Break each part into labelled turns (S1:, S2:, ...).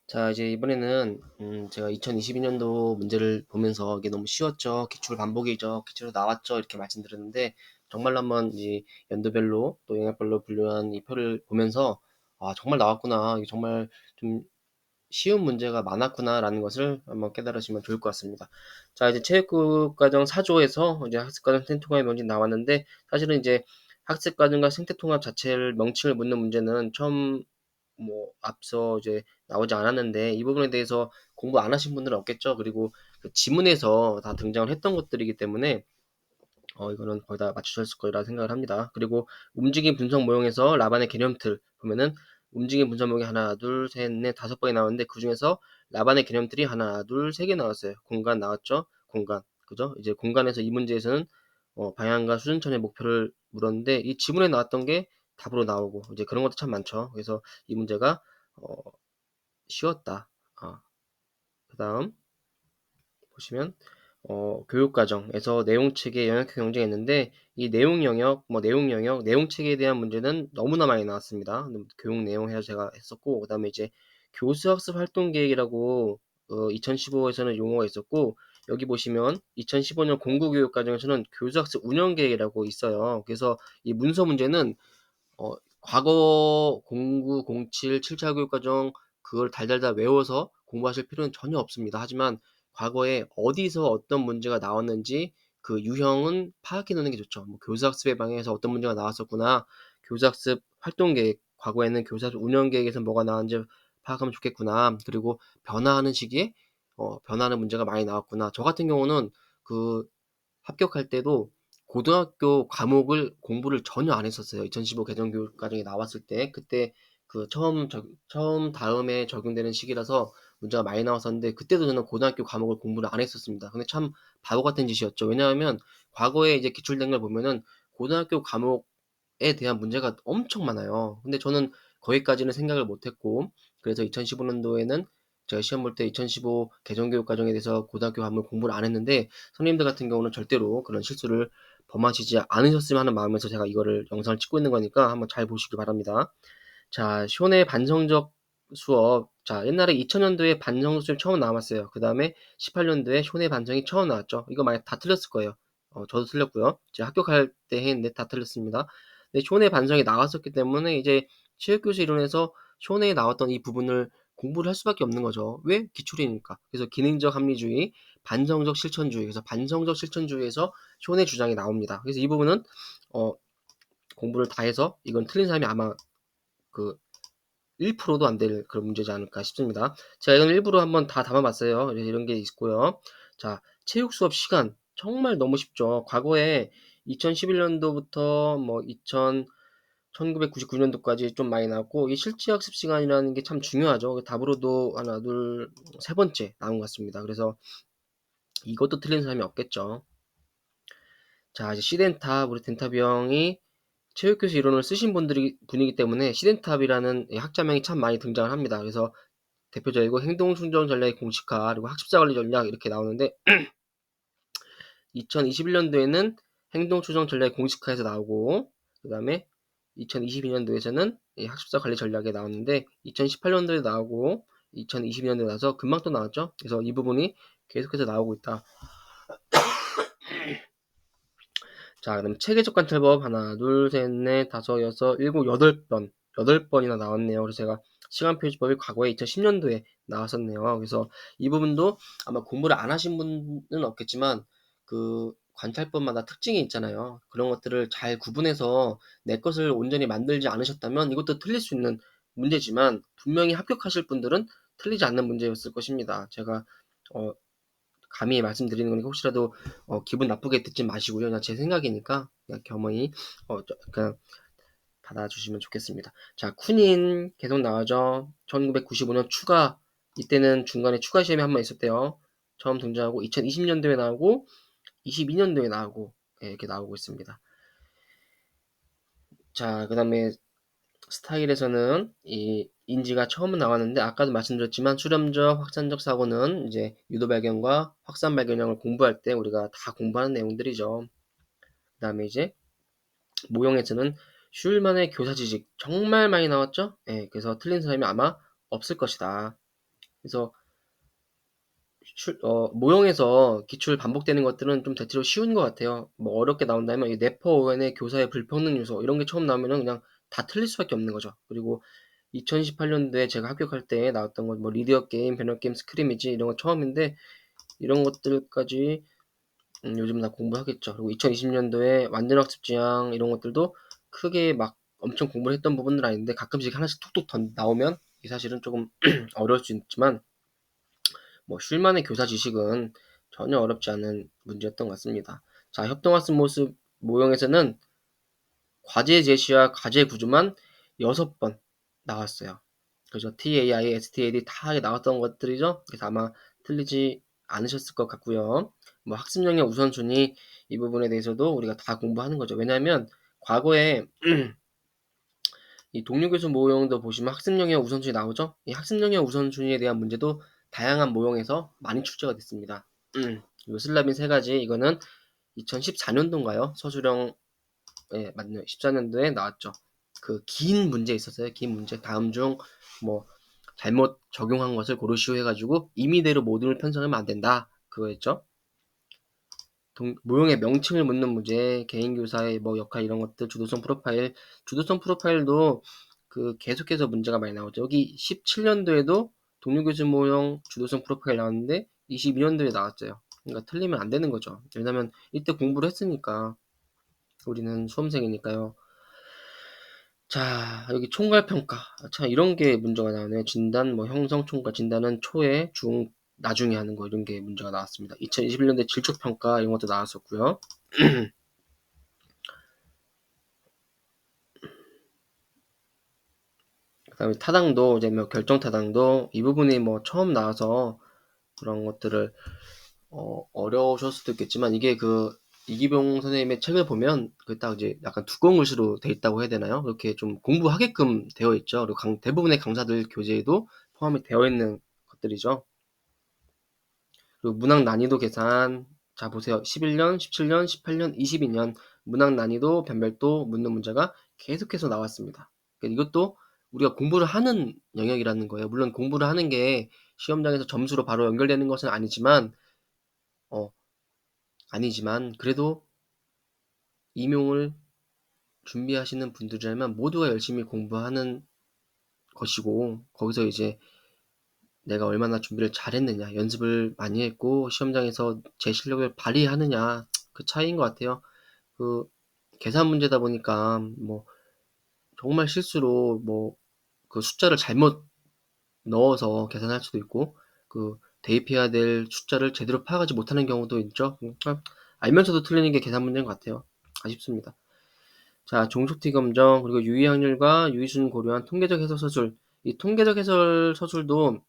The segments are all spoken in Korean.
S1: 자, 이제 이번에는 제가 2022년도 문제를 보면서 이게 너무 쉬웠죠. 기출 반복이죠. 기출로 나왔죠. 이렇게 말씀드렸는데 정말로 한번 이 연도별로 또 영역별로 분류한 이 표를 보면서 아, 정말 나왔구나. 이게 정말 좀 쉬운 문제가 많았구나라는 것을 한번 깨달으시면 좋을 것 같습니다. 자, 이제 체육과정 4조에서 이제 학습과정 생태통합의 명칭 나왔는데 사실은 이제 학습과정과 생태통합 자체를 명칭을 묻는 문제는 처음 앞서 이제 나오지 않았는데 이 부분에 대해서 공부 안 하신 분들은 없겠죠. 그리고 그 지문에서 다 등장을 했던 것들이기 때문에 이거는 거의 다 맞추셨을 거라 생각을 합니다. 그리고 움직임 분석 모형에서 라반의 개념틀 보면은 움직임 분석 모형이 하나, 둘, 셋, 넷, 다섯 번이 나오는데 그 중에서 라반의 개념틀이 하나, 둘, 세 개 나왔어요. 공간 나왔죠? 공간. 그죠? 이제 공간에서 이 문제에서는 방향과 수준천의 목표를 물었는데 이 지문에 나왔던 게 답으로 나오고 이제 그런 것도 참 많죠. 그래서 이 문제가 어, 쉬웠다. 그다음 보시면 교육과정에서 내용체계 영역형 경쟁했는데 이 내용 영역, 내용 영역, 내용체계에 대한 문제는 너무나 많이 나왔습니다. 교육 내용 해서 제가 했었고 그다음에 이제 교수학습 활동 계획이라고 2015에서는 용어가 있었고 여기 보시면 2015년 공구교육과정에서는 교수학습 운영 계획이라고 있어요. 그래서 이 문서 문제는 과거 09, 07, 7차 교육과정 그걸 달달달 외워서 공부하실 필요는 전혀 없습니다. 하지만 과거에 어디서 어떤 문제가 나왔는지 그 유형은 파악해 놓는 게 좋죠. 교수학습의 방향에서 어떤 문제가 나왔었구나. 교수학습 활동 계획, 과거에는 교수학습 운영 계획에서 뭐가 나왔는지 파악하면 좋겠구나. 그리고 변화하는 시기에 변화하는 문제가 많이 나왔구나. 저 같은 경우는 그 합격할 때도 고등학교 과목을 공부를 전혀 안 했었어요. 2015 개정교육과정이 나왔을 때 그때 그 처음 다음에 적용되는 시기라서 문제가 많이 나왔었는데 그때도 저는 고등학교 과목을 공부를 안 했었습니다. 근데 참 바보 같은 짓이었죠. 왜냐하면 과거에 이제 기출된 걸 보면은 고등학교 과목에 대한 문제가 엄청 많아요. 근데 저는 거기까지는 생각을 못 했고 그래서 2015년도에는 제가 시험 볼 때 2015 개정교육 과정에 대해서 고등학교 과목을 공부를 안 했는데 선생님들 같은 경우는 절대로 그런 실수를 범하시지 않으셨으면 하는 마음에서 제가 이거를 영상을 찍고 있는 거니까 한번 잘 보시기 바랍니다. 자, 쇼네 반성적 수업. 자, 옛날에 2000년도에 반성적 수업이 처음 나왔어요. 그 다음에 18년도에 쇼네 반성이 처음 나왔죠. 이거 만약 다 틀렸을 거예요. 저도 틀렸고요. 제가 합격할 때 했는데 다 틀렸습니다. 근데 쇼네 반성이 나왔었기 때문에 이제 체육교실 이론에서 쇼네에 나왔던 이 부분을 공부를 할 수밖에 없는 거죠. 왜? 기출이니까. 그래서 기능적 합리주의, 반성적 실천주의. 그래서 반성적 실천주의에서 쇼네 주장이 나옵니다. 그래서 이 부분은 어, 공부를 다 해서 이건 틀린 사람이 아마 그 1%도 안 될 그런 문제지 않을까 싶습니다. 제가 이건 일부러 한번 다 담아봤어요. 이런 게 있고요. 자, 체육 수업 시간 정말 너무 쉽죠. 과거에 2011년도부터 1999년도까지 좀 많이 나왔고 이 실제 학습 시간이라는 게 참 중요하죠. 답으로도 하나, 둘, 세 번째 나온 것 같습니다. 그래서 이것도 틀린 사람이 없겠죠. 자, 이제 시덴탑 우리 덴탑이 형이 체육교수 이론을 쓰신 분이기 때문에 시덴탑이라는 학자명이 참 많이 등장을 합니다. 그래서 대표적이고 행동순정 전략의 공식화 그리고 학습자 관리 전략 이렇게 나오는데 2021년도에는 행동추정 전략의 공식화에서 나오고 그 다음에 2022년도에서는 학습자 관리 전략에 나왔는데 2018년도에 나오고 2022년도에 나와서 금방 또 나왔죠. 그래서 이 부분이 계속해서 나오고 있다. 자, 그럼 체계적 관찰법 하나, 둘, 셋, 넷, 다섯, 여섯, 일곱, 여덟 번이나 나왔네요. 그래서 제가 시간 표시법이 과거에 2010년도에 나왔었네요. 그래서 이 부분도 아마 공부를 안 하신 분은 없겠지만 그 관찰법마다 특징이 있잖아요. 그런 것들을 잘 구분해서 내 것을 온전히 만들지 않으셨다면 이것도 틀릴 수 있는 문제지만 분명히 합격하실 분들은 틀리지 않는 문제였을 것입니다. 제가 어, 감히 말씀드리는 거니까 혹시라도 기분 나쁘게 듣지 마시고요. 그냥 제 생각이니까 그냥 겸허히 그냥 받아주시면 좋겠습니다. 자, 쿠닌 계속 나오죠. 1995년 추가 이때는 중간에 추가 시험이 한 번 있었대요. 처음 등장하고 2020년도에 나오고 22년도에 나오고 이렇게 나오고 있습니다. 자, 그 다음에 스타일에서는 이 인지가 처음 나왔는데 아까도 말씀드렸지만 수렴적, 확산적 사고는 이제 유도 발견과 확산 발견형을 공부할 때 우리가 다 공부하는 내용들이죠. 그 다음에 이제 모형에서는 슐만의 교사 지식 정말 많이 나왔죠? 예, 그래서 틀린 사람이 아마 없을 것이다. 그래서 모형에서 기출 반복되는 것들은 좀 대체로 쉬운 것 같아요. 뭐 어렵게 나온다면 이 네퍼 오웬의 교사의 불평등 요소 이런 게 처음 나오면은 그냥 다 틀릴 수밖에 없는 거죠. 그리고 2018년도에 제가 합격할 때 나왔던 건 뭐 리디어 게임, 배너 게임, 스크리미지 이런 거 처음인데 이런 것들까지 요즘 다 공부하겠죠. 그리고 2020년도에 완전학습 지향 이런 것들도 크게 막 엄청 공부를 했던 부분은 아닌데 가끔씩 하나씩 툭툭 나오면 이 사실은 조금 어려울 수 있지만 뭐 쉴만의 교사 지식은 전혀 어렵지 않은 문제였던 것 같습니다. 자, 협동학습 모습 모형에서는 과제 제시와 과제 구조만 6번 나왔어요. 그죠? TAI, STAD 다 나왔던 것들이죠. 그래서 아마 틀리지 않으셨을 것 같고요. 뭐 학습 영역 우선순위 이 부분에 대해서도 우리가 다 공부하는 거죠. 왜냐하면 과거에 이 동료교수 모형도 보시면 학습 영역 우선순위 나오죠. 이 학습 영역 우선순위에 대한 문제도 다양한 모형에서 많이 출제가 됐습니다. 요 슬라빈 세 가지 이거는 2014년도인가요? 서술형 맞네요. 14년도에 나왔죠. 그 긴 문제 있었어요. 긴 문제 다음 중 뭐 잘못 적용한 것을 고르시오 해가지고 임의대로 모듈을 편성하면 안 된다. 그거였죠. 모형의 명칭을 묻는 문제, 개인 교사의 뭐 역할 이런 것들, 주도성 프로파일도 그 계속해서 문제가 많이 나오죠. 여기 17년도에도 동료교수 모형 주도성 프로파일 나왔는데 22년도에 나왔어요. 그러니까 틀리면 안 되는 거죠. 왜냐면 이때 공부를 했으니까 우리는 수험생이니까요. 자, 여기 총괄평가. 자, 이런 게 문제가 나오네요. 진단, 뭐, 형성 총괄, 진단은 초에, 중, 나중에 하는 거, 이런 게 문제가 나왔습니다. 2021년도에 질적평가, 이런 것도 나왔었고요. 그 다음에 타당도, 이제 뭐, 결정타당도, 이 부분이 뭐, 처음 나와서 그런 것들을, 어려우실 수도 있겠지만, 이게 그, 이기병 선생님의 책을 보면, 그 딱 이제 약간 두꺼운 글씨로 돼 있다고 해야 되나요? 이렇게 좀 공부하게끔 되어 있죠. 그리고 대부분의 강사들 교재에도 포함이 되어 있는 것들이죠. 그리고 문학 난이도 계산. 자, 보세요. 11년, 17년, 18년, 22년 문학 난이도 변별도 묻는 문제가 계속해서 나왔습니다. 그러니까 이것도 우리가 공부를 하는 영역이라는 거예요. 물론 공부를 하는 게 시험장에서 점수로 바로 연결되는 것은 어, 아니지만 그래도 임용을 준비하시는 분들이라면 모두가 열심히 공부하는 것이고 거기서 이제 내가 얼마나 준비를 잘했느냐, 연습을 많이 했고 시험장에서 제 실력을 발휘하느냐 그 차이인 것 같아요. 그 계산 문제다 보니까 뭐 정말 실수로 뭐 그 숫자를 잘못 넣어서 계산할 수도 있고 그 대입해야 될 숫자를 제대로 파악하지 못하는 경우도 있죠. 알면서도 틀리는 게 계산 문제인 것 같아요. 아쉽습니다. 자, 종속티 검정 그리고 유의 확률과 유의수는 고려한 통계적 해설 서술. 이 통계적 해설 서술도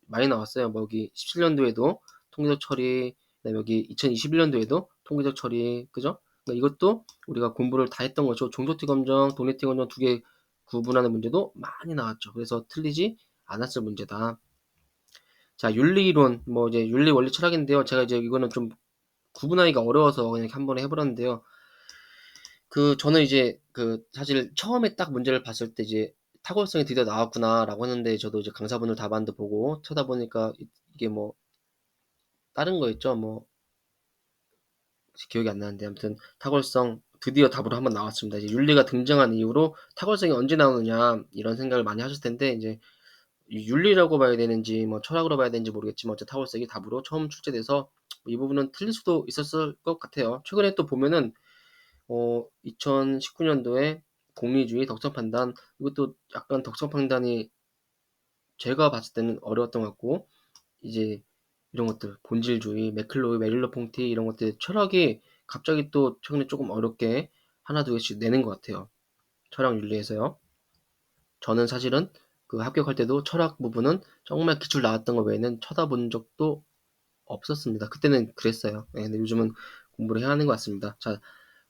S1: 많이 나왔어요. 뭐 여기 17년도에도 통계적 처리, 그다음에 여기 2021년도에도 통계적 처리, 그죠? 그러니까 이것도 우리가 공부를 다 했던 거죠. 종속티 검정, 독립티 검정 두 개 구분하는 문제도 많이 나왔죠. 그래서 틀리지 않았을 문제다. 자, 윤리이론, 뭐 이제 윤리 원리 철학인데요. 제가 이제 이거는 좀 구분하기가 어려워서 그냥 한 번에 해버렸는데요. 그 저는 이제 그 사실 처음에 딱 문제를 봤을 때 이제 타고성이 드디어 나왔구나라고 했는데 저도 이제 강사분들 답안도 보고 쳐다보니까 이게 뭐 다른 거 있죠. 뭐 기억이 안 나는데 아무튼 탁월성 드디어 답으로 한번 나왔습니다. 이제 윤리가 등장한 이후로 탁월성이 언제 나오느냐 이런 생각을 많이 하실 텐데 이제 윤리라고 봐야 되는지 뭐 철학으로 봐야 되는지 모르겠지만 어쨌든 탁월성이 답으로 처음 출제돼서 이 부분은 틀릴 수도 있었을 것 같아요. 최근에 또 보면은 2019년도에 공리주의 덕성 판단 이것도 약간 덕성 판단이 제가 봤을 때는 어려웠던 것 같고 이제 이런 것들 본질주의, 매클로이, 메릴러 퐁티 이런 것들 철학이 갑자기 또 최근에 조금 어렵게 하나 두 개씩 내는 것 같아요. 철학 윤리에서요. 저는 사실은 그 합격할 때도 철학 부분은 정말 기출 나왔던 거 외에는 쳐다본 적도 없었습니다. 그때는 그랬어요. 네, 근데 요즘은 공부를 해야 하는 것 같습니다. 자,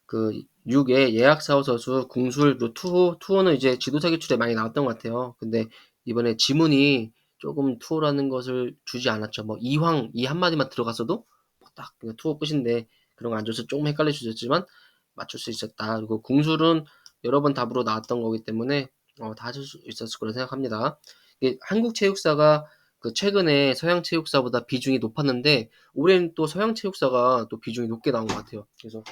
S1: 그 6에 예약사후서수, 궁술, 그리고 투호는 이제 지도사 기출에 많이 나왔던 것 같아요. 근데 이번에 지문이 조금 투호라는 것을 주지 않았죠. 뭐 이황 이 한마디만 들어갔어도 뭐딱 그냥 투호 끝인데 그런 거 안 줘서 조금 헷갈려 주셨지만 맞출 수 있었다. 그리고 궁술은 여러 번 답으로 나왔던 거기 때문에 다 하실 수 있었을 거라 생각합니다. 이게 한국 체육사가 그 최근에 서양 체육사보다 비중이 높았는데 올해는 또 서양 체육사가 또 비중이 높게 나온 것 같아요. 그래서